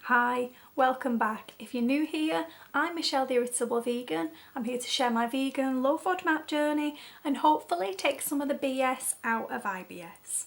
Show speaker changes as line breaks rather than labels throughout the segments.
Hi, welcome back. If you're new here, I'm Michelle the Irritable Vegan. I'm here to share my vegan low FODMAP journey and hopefully take some of the BS out of IBS.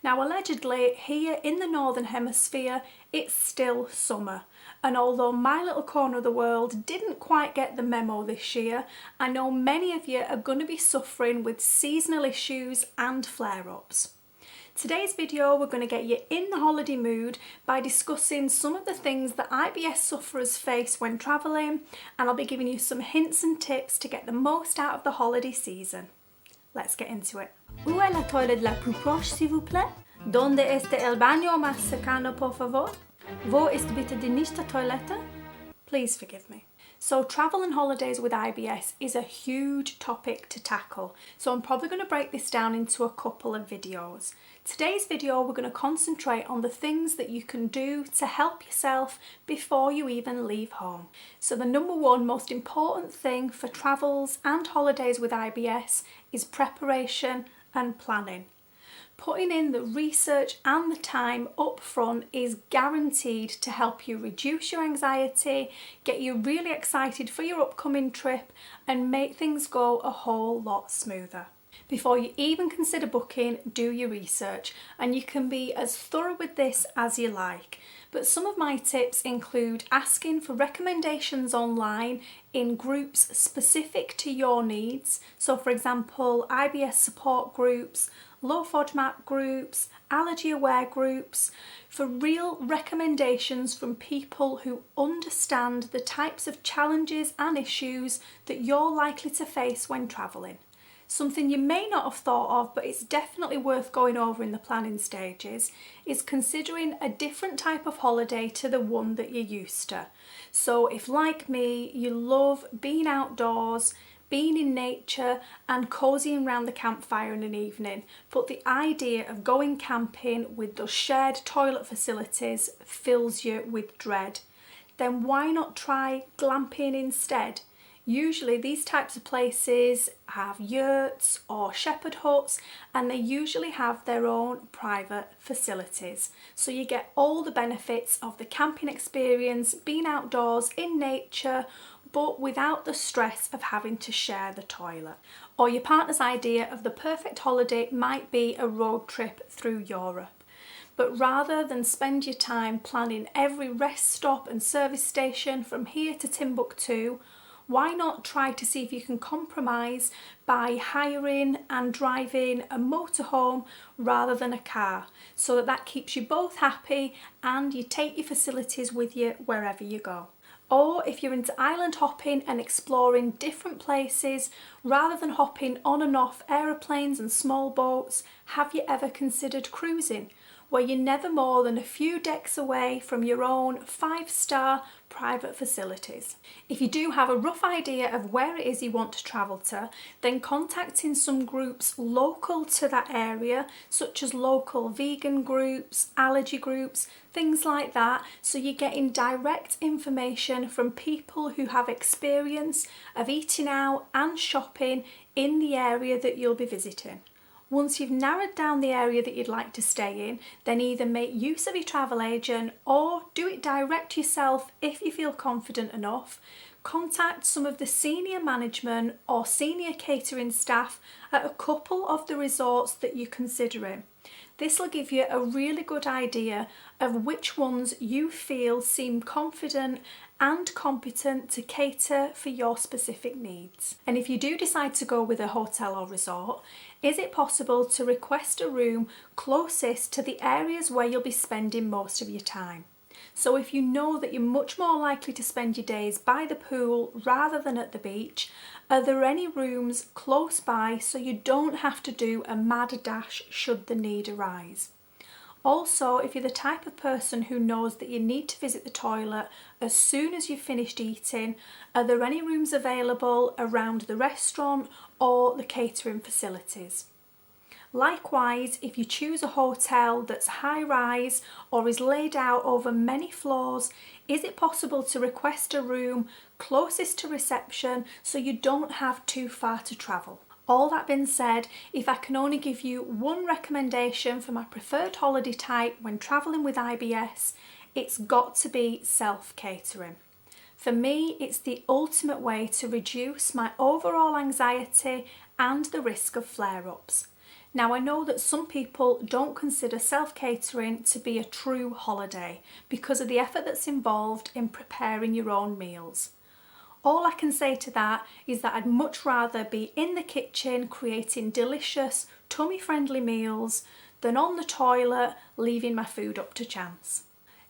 Now allegedly here in the Northern Hemisphere it's still summer, and although my little corner of the world didn't quite get the memo this year, I know many of you are going to be suffering with seasonal issues and flare-ups. Today's video we're going to get you in the holiday mood by discussing some of the things that IBS sufferers face when travelling, and I'll be giving you some hints and tips to get the most out of the holiday season. Let's get into it.
Où est la toilette la plus proche, s'il vous plaît? ¿Dónde está el baño más cercano, por favor? Wo ist bitte die nächste Toilette?
Please forgive me. So travel and holidays with IBS is a huge topic to tackle, so I'm probably going to break this down into a couple of videos. Today's video we're going to concentrate on the things that you can do to help yourself before you even leave home. So the number one most important thing for travels and holidays with IBS is preparation and planning. Putting in the research and the time up front is guaranteed to help you reduce your anxiety, get you really excited for your upcoming trip and make things go a whole lot smoother. Before you even consider booking, do your research, and you can be as thorough with this as you like. But some of my tips include asking for recommendations online in groups specific to your needs. So for example, IBS support groups, low FODMAP groups, allergy aware groups, for real recommendations from people who understand the types of challenges and issues that you're likely to face when travelling. Something you may not have thought of, but it's definitely worth going over in the planning stages, is considering a different type of holiday to the one that you're used to. So if, like me, you love being outdoors, being in nature and cozying around the campfire in an evening, but the idea of going camping with those shared toilet facilities fills you with dread, then why not try glamping instead? Usually these types of places have yurts or shepherd huts, and they usually have their own private facilities. So you get all the benefits of the camping experience, being outdoors in nature, but without the stress of having to share the toilet. Or your partner's idea of the perfect holiday might be a road trip through Europe. But rather than spend your time planning every rest stop and service station from here to Timbuktu, why not try to see if you can compromise by hiring and driving a motorhome rather than a car, so that keeps you both happy and you take your facilities with you wherever you go. Or if you're into island hopping and exploring different places rather than hopping on and off aeroplanes and small boats, have you ever considered cruising, where you're never more than a few decks away from your own 5-star private facilities? If you do have a rough idea of where it is you want to travel to, then contacting some groups local to that area, such as local vegan groups, allergy groups, things like that, so you're getting direct information from people who have experience of eating out and shopping in the area that you'll be visiting. Once you've narrowed down the area that you'd like to stay in, then either make use of your travel agent or do it direct yourself if you feel confident enough. Contact some of the senior management or senior catering staff at a couple of the resorts that you're considering. This will give you a really good idea of which ones you feel seem confident and competent to cater for your specific needs. And if you do decide to go with a hotel or resort, is it possible to request a room closest to the areas where you'll be spending most of your time? So if you know that you're much more likely to spend your days by the pool rather than at the beach, are there any rooms close by so you don't have to do a mad dash should the need arise? Also, if you're the type of person who knows that you need to visit the toilet as soon as you've finished eating, are there any rooms available around the restaurant or the catering facilities? Likewise, if you choose a hotel that's high-rise or is laid out over many floors, is it possible to request a room closest to reception so you don't have too far to travel? All that being said, if I can only give you one recommendation for my preferred holiday type when travelling with IBS, it's got to be self-catering. For me, it's the ultimate way to reduce my overall anxiety and the risk of flare-ups. Now, I know that some people don't consider self-catering to be a true holiday because of the effort that's involved in preparing your own meals. All I can say to that is that I'd much rather be in the kitchen creating delicious, tummy-friendly meals than on the toilet leaving my food up to chance.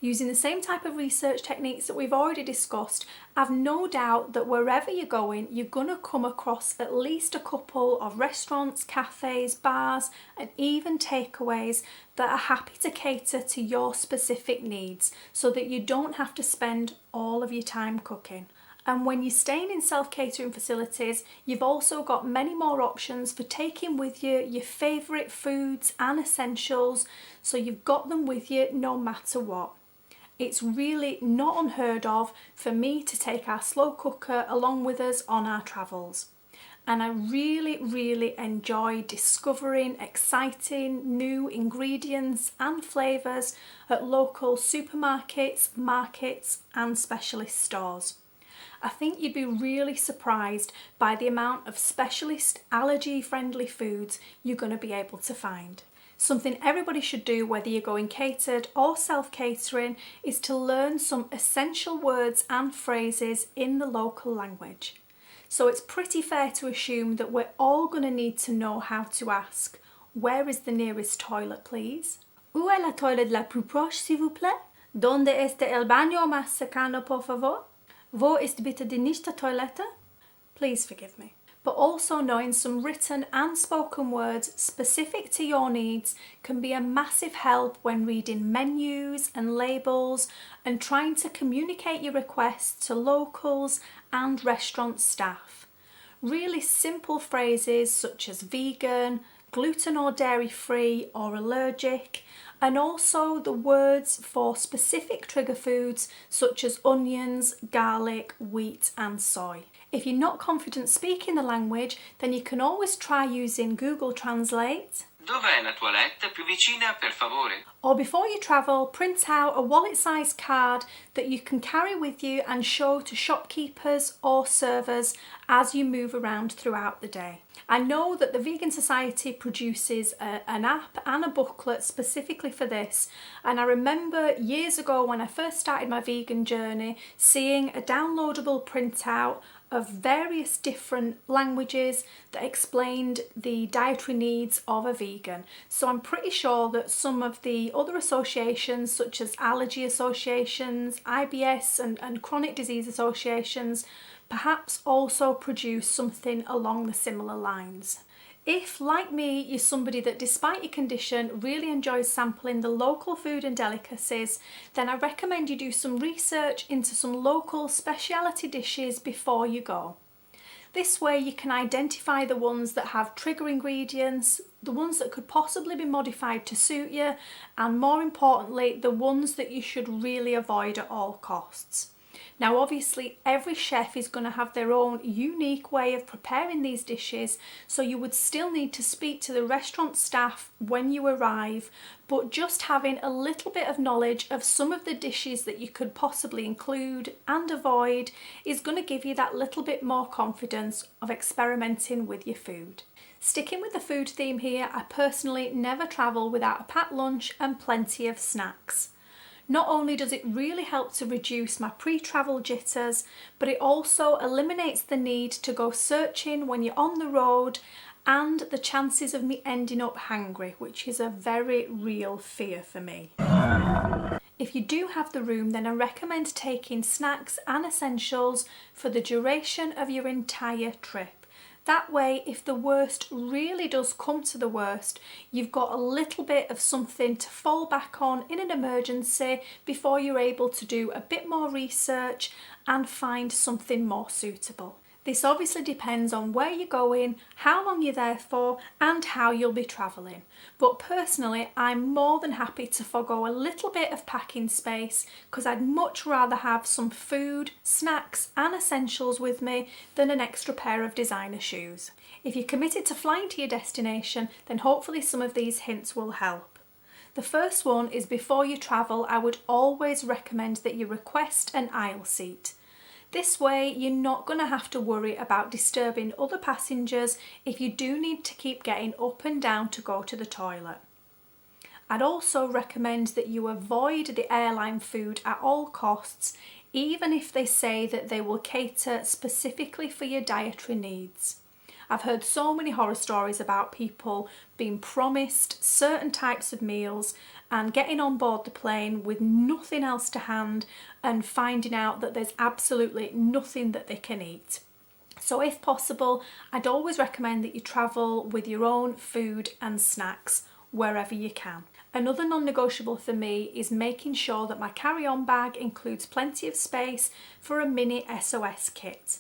Using the same type of research techniques that we've already discussed, I've no doubt that wherever you're going, you're going to come across at least a couple of restaurants, cafes, bars, and even takeaways that are happy to cater to your specific needs so that you don't have to spend all of your time cooking. And when you're staying in self-catering facilities, you've also got many more options for taking with you your favourite foods and essentials, so you've got them with you no matter what. It's really not unheard of for me to take our slow cooker along with us on our travels. And I really enjoy discovering exciting new ingredients and flavours at local supermarkets, markets and specialist stores. I think you'd be really surprised by the amount of specialist allergy-friendly foods you're going to be able to find. Something everybody should do, whether you're going catered or self-catering, is to learn some essential words and phrases in the local language. So it's pretty fair to assume that we're all going to need to know how to ask, "Where is the nearest toilet, please?"
Où est la toilette la plus proche, s'il vous plaît? ¿Dónde está el baño más cercano, por favor? Wo ist bitte die nächste Toilette?
Please forgive me. But also knowing some written and spoken words specific to your needs can be a massive help when reading menus and labels and trying to communicate your requests to locals and restaurant staff. Really simple phrases such as vegan, gluten or dairy free or allergic, and also the words for specific trigger foods such as onions, garlic, wheat and soy. If you're not confident speaking the language, then you can always try using Google Translate.
Dov'è la toilette più vicina, per favore?
Or before you travel, print out a wallet-sized card that you can carry with you and show to shopkeepers or servers as you move around throughout the day. I know that the Vegan Society produces an app and a booklet specifically for this, and I remember years ago when I first started my vegan journey seeing a downloadable printout of various different languages that explained the dietary needs of a vegan. So I'm pretty sure that some of the other associations such as allergy associations, IBS and chronic disease associations perhaps also produce something along the similar lines. If, like me, you're somebody that despite your condition really enjoys sampling the local food and delicacies, then I recommend you do some research into some local speciality dishes before you go. This way you can identify the ones that have trigger ingredients, the ones that could possibly be modified to suit you, and more importantly, the ones that you should really avoid at all costs. Now obviously every chef is going to have their own unique way of preparing these dishes, so you would still need to speak to the restaurant staff when you arrive, but just having a little bit of knowledge of some of the dishes that you could possibly include and avoid is going to give you that little bit more confidence of experimenting with your food. Sticking with the food theme here, I personally never travel without a packed lunch and plenty of snacks. Not only does it really help to reduce my pre-travel jitters, but it also eliminates the need to go searching when you're on the road and the chances of me ending up hungry, which is a very real fear for me. If you do have the room, then I recommend taking snacks and essentials for the duration of your entire trip. That way, if the worst really does come to the worst, you've got a little bit of something to fall back on in an emergency before you're able to do a bit more research and find something more suitable. This obviously depends on where you're going, how long you're there for, and how you'll be travelling. But personally, I'm more than happy to forgo a little bit of packing space because I'd much rather have some food, snacks and essentials with me than an extra pair of designer shoes. If you're committed to flying to your destination, then hopefully some of these hints will help. The first one is before you travel, I would always recommend that you request an aisle seat. This way you're not going to have to worry about disturbing other passengers if you do need to keep getting up and down to go to the toilet. I'd also recommend that you avoid the airline food at all costs, even if they say that they will cater specifically for your dietary needs. I've heard so many horror stories about people being promised certain types of meals and getting on board the plane with nothing else to hand and finding out that there's absolutely nothing that they can eat. So if possible, I'd always recommend that you travel with your own food and snacks wherever you can. Another non-negotiable for me is making sure that my carry-on bag includes plenty of space for a mini SOS kit.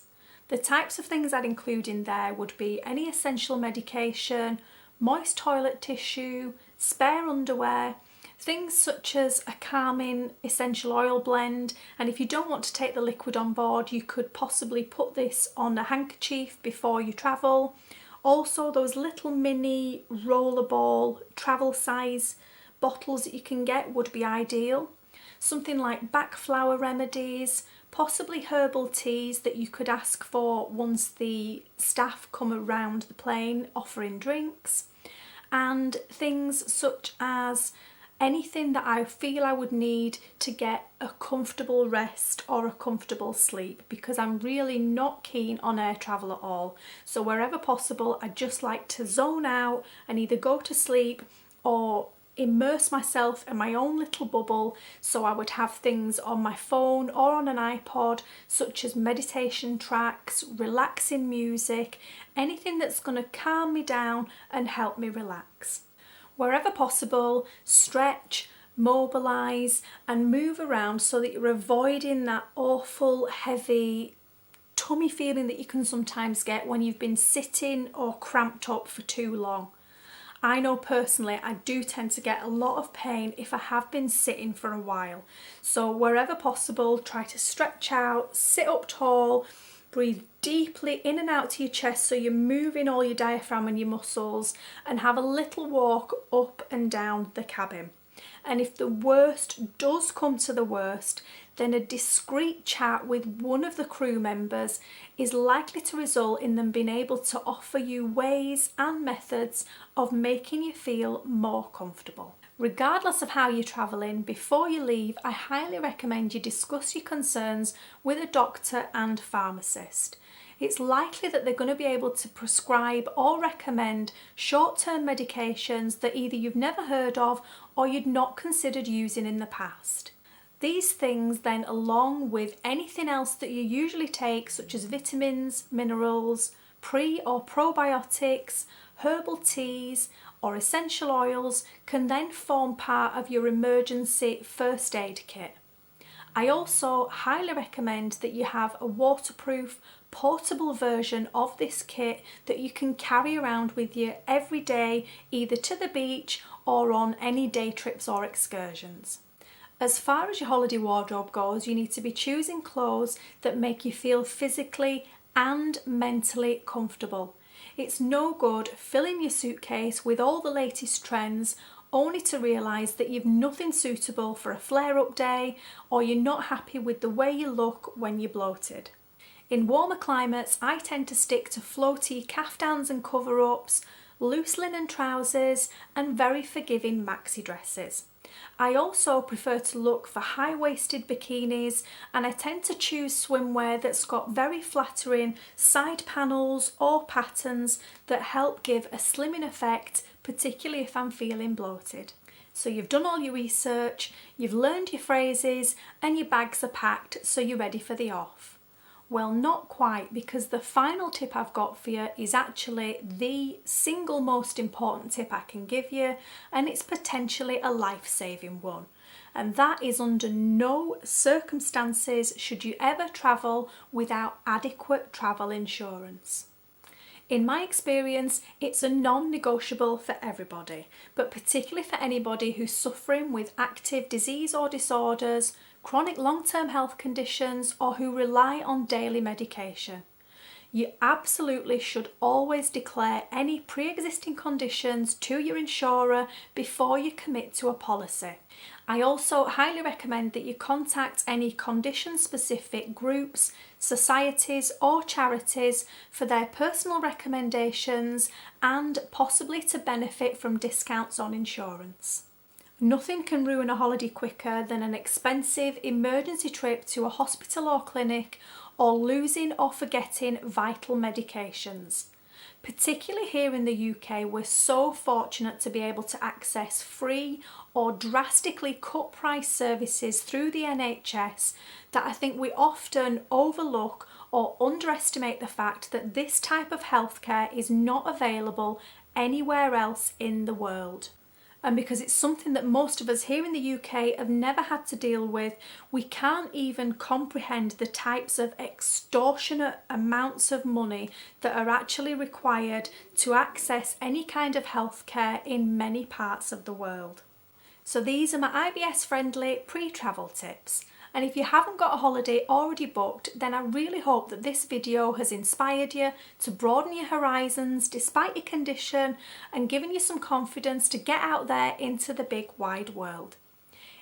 The types of things I'd include in there would be any essential medication, moist toilet tissue, spare underwear, things such as a calming essential oil blend, and if you don't want to take the liquid on board, you could possibly put this on a handkerchief before you travel. Also, those little mini rollerball travel size bottles that you can get would be ideal. Something like back flour remedies, possibly herbal teas that you could ask for once the staff come around the plane offering drinks, and things such as anything that I feel I would need to get a comfortable rest or a comfortable sleep, because I'm really not keen on air travel at all. So wherever possible, I just like to zone out and either go to sleep or immerse myself in my own little bubble. So I would have things on my phone or on an iPod such as meditation tracks, relaxing music, anything that's going to calm me down and help me relax. Wherever possible, stretch, mobilise and move around so that you're avoiding that awful heavy tummy feeling that you can sometimes get when you've been sitting or cramped up for too long. I know personally I do tend to get a lot of pain if I have been sitting for a while. So wherever possible, try to stretch out, sit up tall, breathe deeply in and out to your chest so you're moving all your diaphragm and your muscles, and have a little walk up and down the cabin. And if the worst does come to the worst, then a discreet chat with one of the crew members is likely to result in them being able to offer you ways and methods of making you feel more comfortable. Regardless of how you're travelling, before you leave, I highly recommend you discuss your concerns with a doctor and pharmacist. It's likely that they're going to be able to prescribe or recommend short-term medications that either you've never heard of or you'd not considered using in the past. These things then, along with anything else that you usually take, such as vitamins, minerals, pre or probiotics, herbal teas or essential oils, can then form part of your emergency first aid kit. I also highly recommend that you have a waterproof, portable version of this kit that you can carry around with you every day, either to the beach or on any day trips or excursions. As far as your holiday wardrobe goes, you need to be choosing clothes that make you feel physically and mentally comfortable. It's no good filling your suitcase with all the latest trends only to realise that you've nothing suitable for a flare-up day, or you're not happy with the way you look when you're bloated. In warmer climates, I tend to stick to floaty caftans and cover-ups, loose linen trousers and very forgiving maxi dresses. I also prefer to look for high-waisted bikinis, and I tend to choose swimwear that's got very flattering side panels or patterns that help give a slimming effect, particularly if I'm feeling bloated. So you've done all your research, you've learned your phrases and your bags are packed, so you're ready for the off. Well, not quite, because the final tip I've got for you is actually the single most important tip I can give you, and it's potentially a life-saving one. And that is, under no circumstances should you ever travel without adequate travel insurance. In my experience, it's a non-negotiable for everybody, but particularly for anybody who's suffering with active disease or disorders, chronic long-term health conditions, or who rely on daily medication. You absolutely should always declare any pre-existing conditions to your insurer before you commit to a policy. I also highly recommend that you contact any condition-specific groups, societies or charities for their personal recommendations and possibly to benefit from discounts on insurance. Nothing can ruin a holiday quicker than an expensive emergency trip to a hospital or clinic or losing or forgetting vital medications. Particularly here in the UK, we're so fortunate to be able to access free or drastically cut price services through the NHS that I think we often overlook or underestimate the fact that this type of healthcare is not available anywhere else in the world. And because it's something that most of us here in the UK have never had to deal with, we can't even comprehend the types of extortionate amounts of money that are actually required to access any kind of healthcare in many parts of the world. So these are my IBS friendly pre-travel tips. And if you haven't got a holiday already booked, then I really hope that this video has inspired you to broaden your horizons despite your condition and given you some confidence to get out there into the big wide world.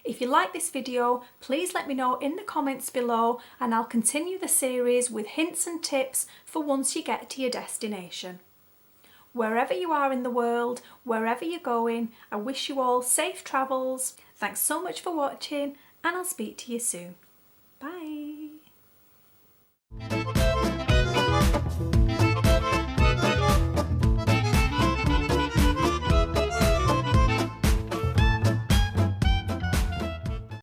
If you like this video, please let me know in the comments below and I'll continue the series with hints and tips for once you get to your destination. Wherever you are in the world, wherever you're going, I wish you all safe travels. Thanks so much for watching, and I'll speak to you soon. Bye.